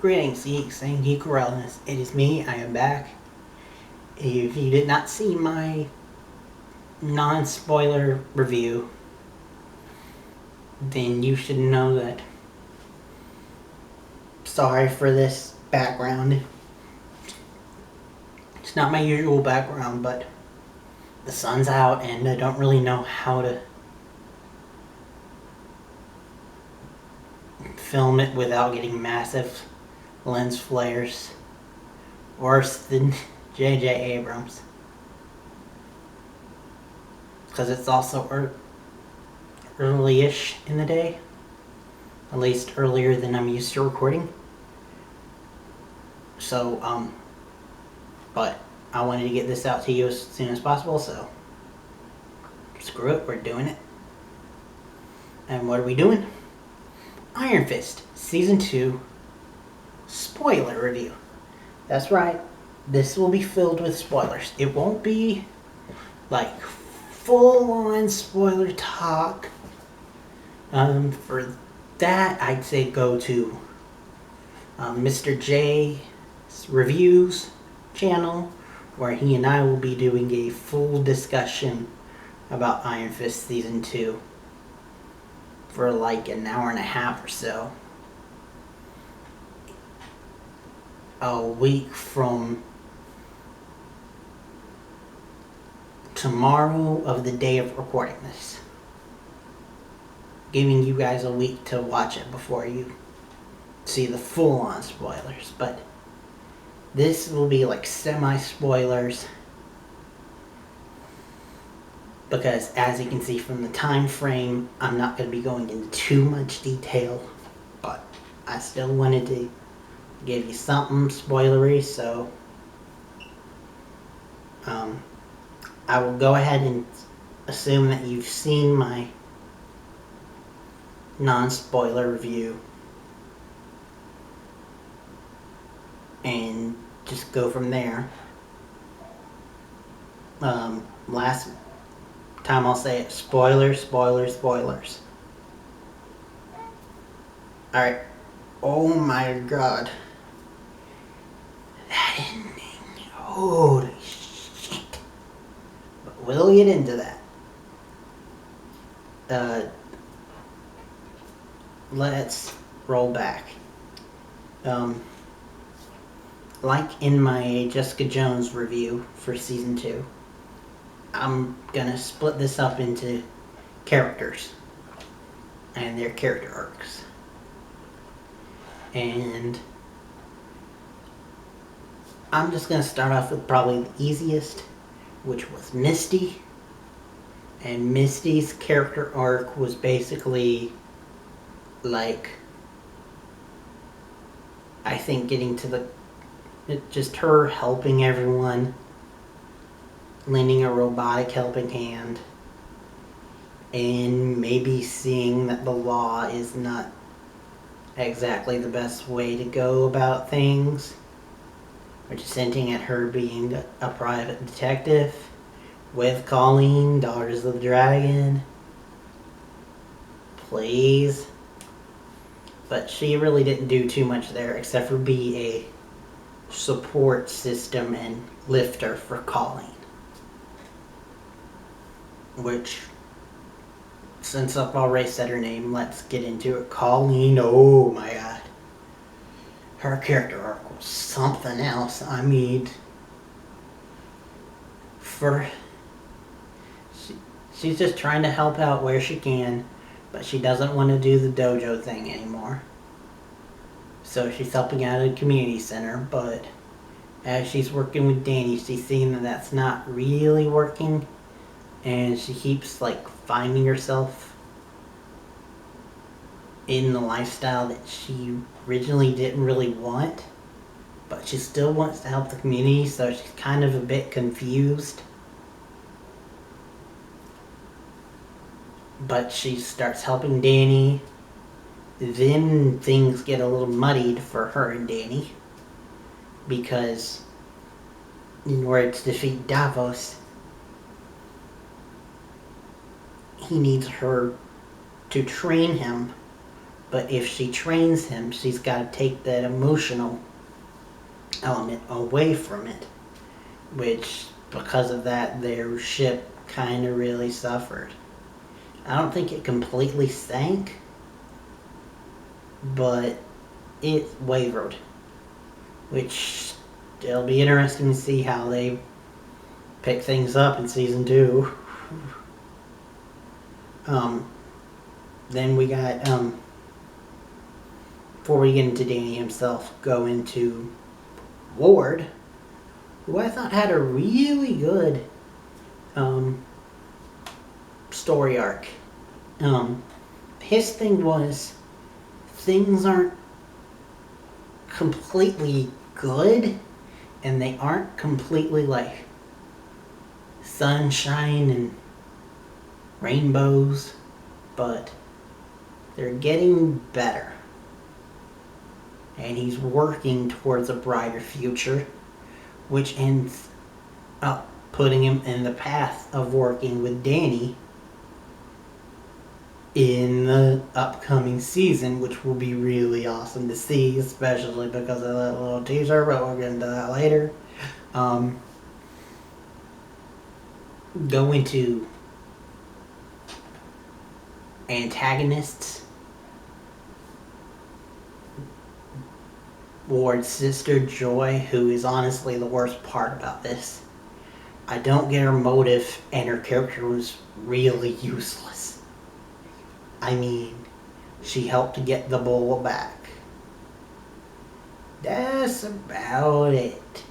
Greetings, geeks and geek wellness. It is me. I am back. If you did not see my non-spoiler review, then you should know that. Sorry for this background. It's not my usual background, but the sun's out and I don't really know how to film it without getting massive lens flares. Worse than J.J. Abrams. Because it's also early-ish in the day. At least earlier than I'm used to recording. So, but I wanted to get this out to you as soon as possible, so screw it, we're doing it. And what are we doing? Iron Fist Season 2 spoiler review. That's right, this will be filled with spoilers. It won't be like full-on spoiler talk. For that, I'd say go to Mr. J's Reviews channel, where he and I will be doing a full discussion about Iron Fist Season 2 for like an hour and a half or so. A week from tomorrow of the day of recording this. Giving you guys a week to watch it before you see the full-on spoilers. But this will be like semi-spoilers. Because as you can see from the time frame, I'm not going to be going into too much detail. But I still wanted to give you something spoilery, so I will go ahead and assume that you've seen my non-spoiler review and just go from there. Last time I'll say it, spoilers, spoilers, spoilers. Alright. Oh my god. That ending. Holy shit. But we'll get into that. Let's roll back. Like in my Jessica Jones review for Season 2, I'm gonna split this up into characters and their character arcs. And I'm just gonna start off with probably the easiest, which was Misty. And Misty's character arc was basically like, I think getting to just her helping everyone, lending a robotic helping hand, and maybe seeing that the law is not exactly the best way to go about things, which is hinting at her being a private detective with Colleen, Daughters of the Dragon. Please. But she really didn't do too much there except for be a support system and lifter for Colleen. Which, since I've already said her name, let's get into it. Colleen, oh my god. Her character arc was something else. I mean, she's just trying to help out where she can, but she doesn't want to do the dojo thing anymore. So she's helping out at a community center, but as she's working with Danny, she's seeing that that's not really working, and she keeps like finding herself in the lifestyle that she originally didn't really want, but she still wants to help the community, so she's kind of a bit confused. But she starts helping Danny. Then things get a little muddied for her and Danny, because in order to defeat Davos, he needs her to train him But if she trains him, she's got to take that emotional element away from it. Which, because of that, their ship kind of really suffered. I don't think it completely sank, but it wavered. Which, it'll be interesting to see how they pick things up in season 2. Then we got, before we get into Danny himself, go into Ward, who I thought had a really good story arc. His thing was, things aren't completely good, and they aren't completely like sunshine and rainbows, but they're getting better. And he's working towards a brighter future, which ends up putting him in the path of working with Danny in the upcoming season, which will be really awesome to see, especially because of that little teaser, but we'll get into that later. Go into antagonists. Ward's sister, Joy, who is honestly the worst part about this. I don't get her motive, and her character was really useless. I mean, she helped to get the bowl back. That's about it.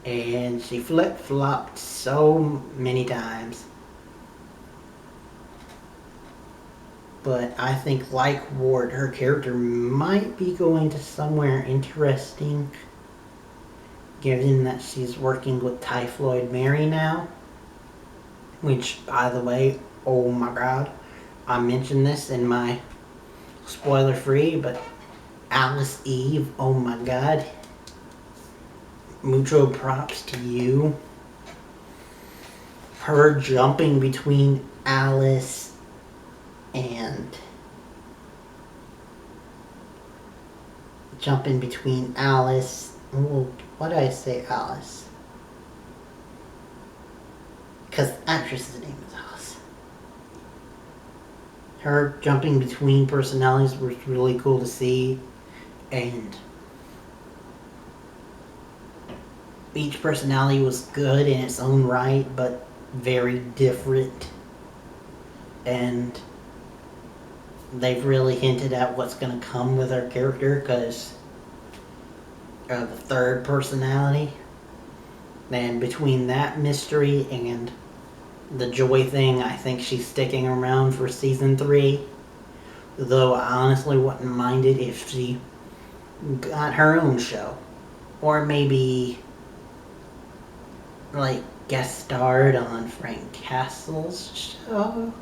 And she flip-flopped so many times. But I think, like Ward, her character might be going to somewhere interesting, given that she's working with Typhoid Mary now. Which, by the way, oh my god, I mentioned this in my spoiler-free, but Alice Eve, oh my god. Mucho props to you. Her jumping between Alice why did I say Alice? Because the actress's name is Alice. Her jumping between personalities was really cool to see, and each personality was good in its own right, but very different. And they've really hinted at what's going to come with our character because of the third personality. And between that mystery and the Joy thing, I think she's sticking around for season 3. Though I honestly wouldn't mind it if she got her own show. Or maybe like guest starred on Frank Castle's show.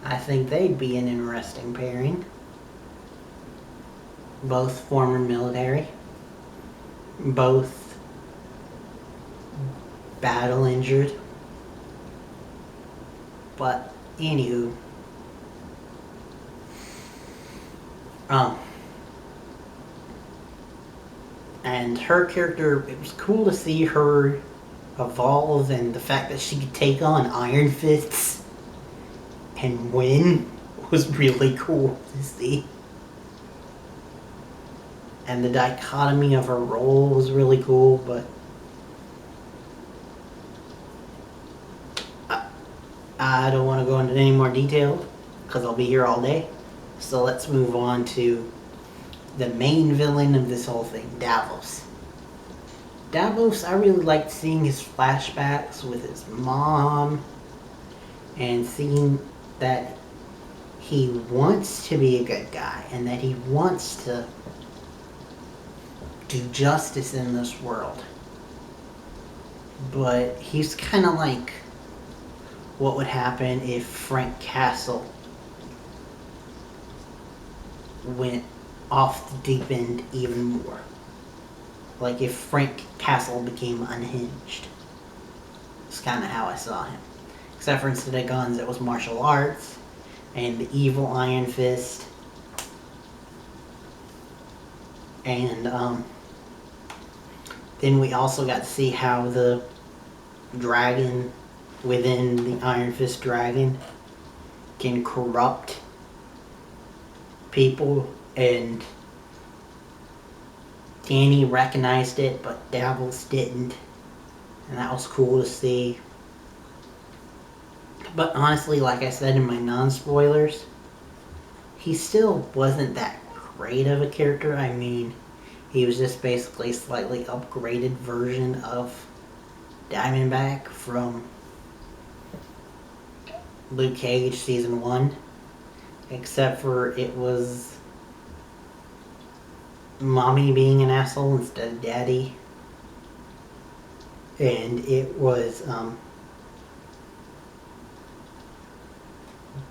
I think they'd be an interesting pairing. Both former military. Both battle injured. But anywho. And her character, it was cool to see her evolve, and the fact that she could take on Iron Fists and win was really cool to see. And the dichotomy of her role was really cool, but I don't want to go into any more detail because I'll be here all day. So let's move on to the main villain of this whole thing, Davos. Davos, I really liked seeing his flashbacks with his mom and seeing that he wants to be a good guy and that he wants to do justice in this world. But he's kind of like what would happen if Frank Castle went off the deep end even more. Like if Frank Castle became unhinged. It's kind of how I saw him. Except for instead of guns, it was martial arts and the evil Iron Fist And then we also got to see how the dragon within the Iron Fist dragon can corrupt people, and Danny recognized it, but Davos didn't, and that was cool to see. But honestly, like I said in my non-spoilers, he still wasn't that great of a character. I mean, he was just basically a slightly upgraded version of Diamondback from Luke Cage Season 1. Except for it was mommy being an asshole instead of daddy. And it was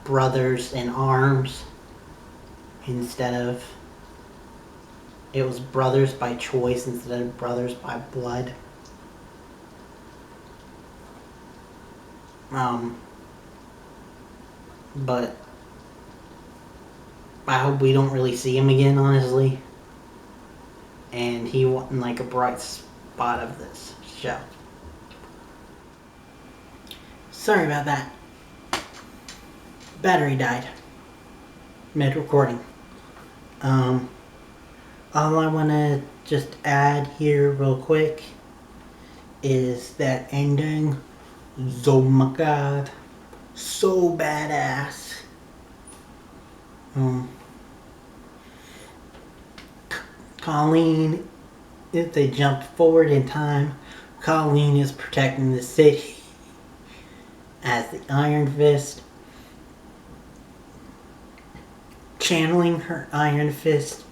brothers in arms instead of... It was brothers by choice instead of brothers by blood. But I hope we don't really see him again, honestly. And he wasn't like a bright spot of this show. Sorry about that. Battery died. Mid-recording. All I want to just add here real quick is that ending. Oh my god. So badass. Colleen, if they jump forward in time, Colleen is protecting the city as the Iron Fist, channeling her Iron Fist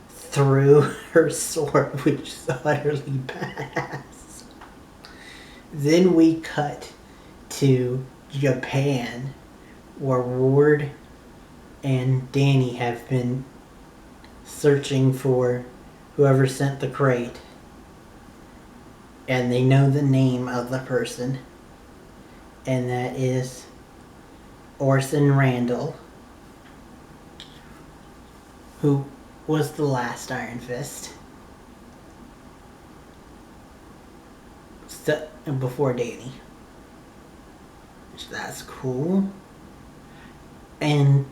through her sword, which is utterly badass. Then we cut to Japan, where Ward and Danny have been searching for whoever sent the crate, and they know the name of the person, and that is Orson Randall, who was the last Iron Fist before Danny. So that's cool. And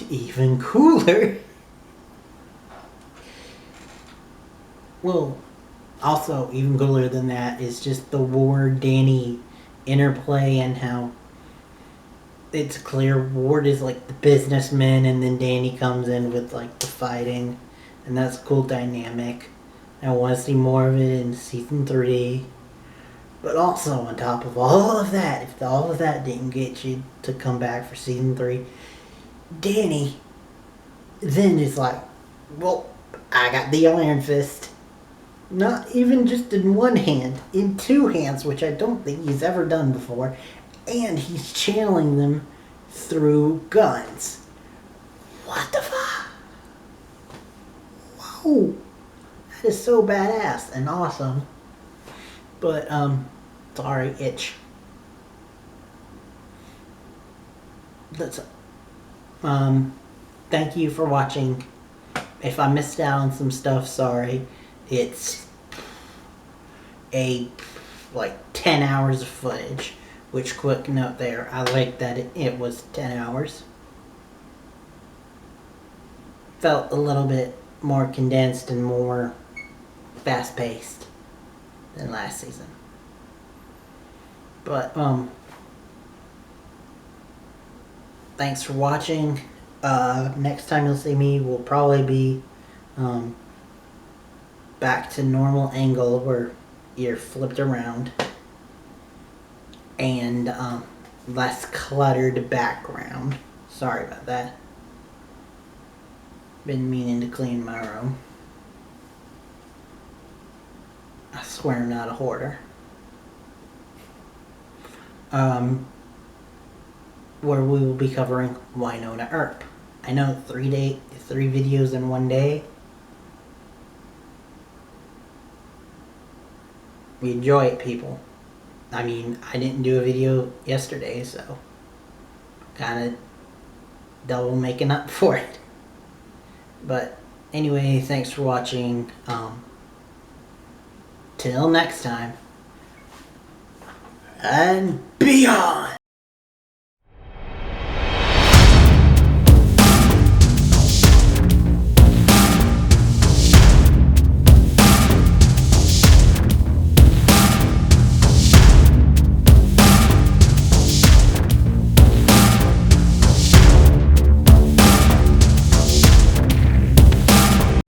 even cooler, well, also even cooler than that is just the Ward-Danny interplay, and how it's clear Ward is like the businessman, and then Danny comes in with like the fighting, and that's a cool dynamic. I want to see more of it in season 3. But also on top of all of that, if all of that didn't get you to come back for season 3, Danny then is like, well, I got the Iron Fist. Not even just in one hand, in 2 hands, which I don't think he's ever done before. And he's channeling them through guns. What the fuck? Whoa. That is so badass and awesome. But, sorry, itch. That's, thank you for watching. If I missed out on some stuff, sorry. It's like 10 hours of footage, which, quick note there, I like that it was 10 hours. Felt a little bit more condensed and more fast-paced than last season. But, thanks for watching. Next time you'll see me will probably be, back to normal angle where you're flipped around, and, less cluttered background. Sorry about that. Been meaning to clean my room. I swear I'm not a hoarder. Where we will be covering Wynonna Earp. I know 3 videos in one day. We enjoy it, people. I mean, I didn't do a video yesterday, so kind of double making up for it. But Anyway, thanks for watching. Till next time. And beyond.